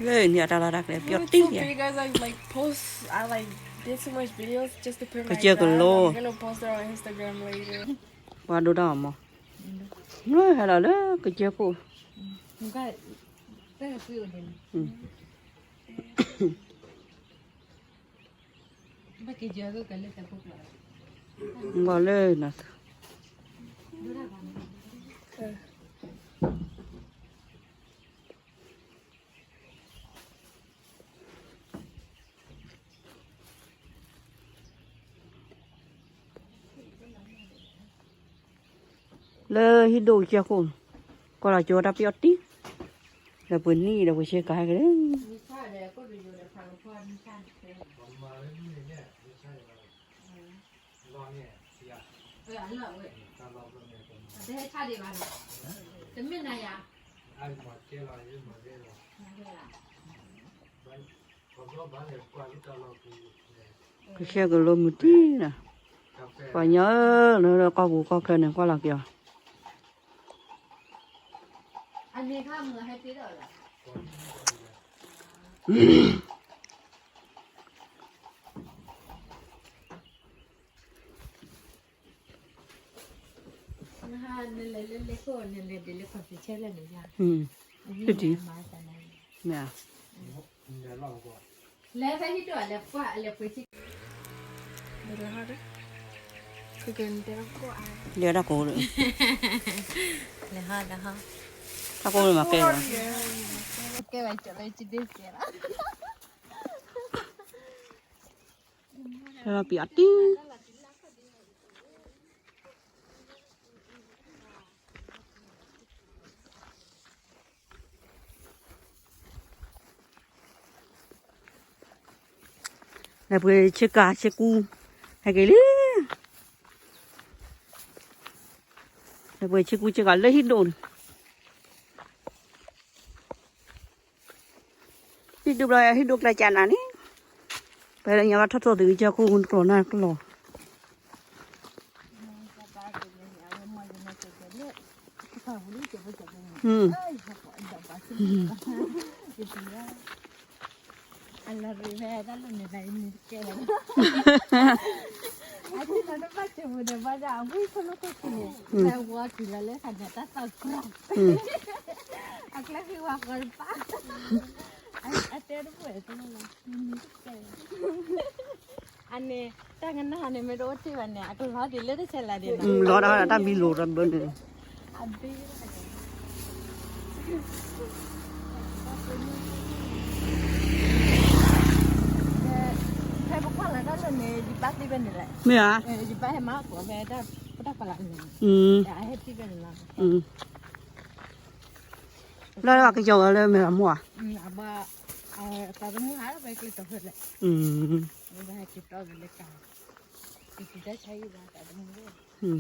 เลยเนี่ยดาราดักเลยเปีย Me ตี้ too, เนี่ย because I like post. I like did so much videos just to put my Kecil ke exam. lo? I'm gonna post it on Instagram later. ว่าดูดาวมั้งเลยอะไรเลยก็เจ็บปุ๊ Enggak, saya feel din. Bagi jaga kalau tak buka. ว่าเลยนะ Dura kan? เลยฮิดูเจ้าคุณก็เราโจดับเปียตี้แล้วปืนนี่เราไปเช็คกันเลย Bisa ada, aku dulu ada perempuan kan. มาเรื่อยๆเนี่ยไม่ใช่ว่ารอเนี่ยเสีย Alah, weh. การรอเรื่องเนี่ยผม Ada cari mana? Temen ayah. ไอ้หมดเกล้าอยู่หมดเกล้า Ada lah. ผมก็บ้านเนี่ยกว่าที่จะรอคือ ก็เช็คกันลมตี้นะ กาแฟ ก็เยอะแล้วก็กูก็แค่นั้นก็หลักอย่าง Ani kamu happy dah lah. นะคะเล่นๆก็เล่นๆเดี๋ยวคนสิเช่เล่นอย่าง คือดี มาแต่ไหน เนี่ย เดี๋ยวรอก่อน แล้วไปที่ตัวแล้วกว่าแล้วไปที่ Little harder. Cooking dinner for I. เดี๋ยวตะโกนเลย แล้วฮะแล้วฮะ ตะโกนเลยมาแก้ว โอเคไปจะไปจิตเดียวกัน แล้วเปียตี้ แล้วไปเช็คกาเช็คกูให้กี่เลยแล้วไปเช็คกูเช็คกันเลยฮิโดนฮิดูเลยฮิดูกระจานานี่ไปแล้วยังว่าทัดตัวตีเจ้ากูคนกลัวน่ากลัวalla rivera non ne dai ni che la Ati non faccio una vada voi sono così la vuoti la le fa da sta crap akla fi wa kolpa ate ru pue to la ni che ane tangan na ane me roti vanne akla dile de chela de na รอได้ถ้ามีโหลดรันเบิ้ลเลย abbe Saya bukan lah kalau ni di pasti benar lah. ไม่เหรอ Di pasti mak aku beda pada kalau ni. อืม Ya happy benar lah. อืมแล้วว่าก็จะอะไรไม่ละมั่ว Aba kalau mu harap baik kita boleh. อืม Mudah kita boleh kan. Kita cari lah tak ada mu. อืม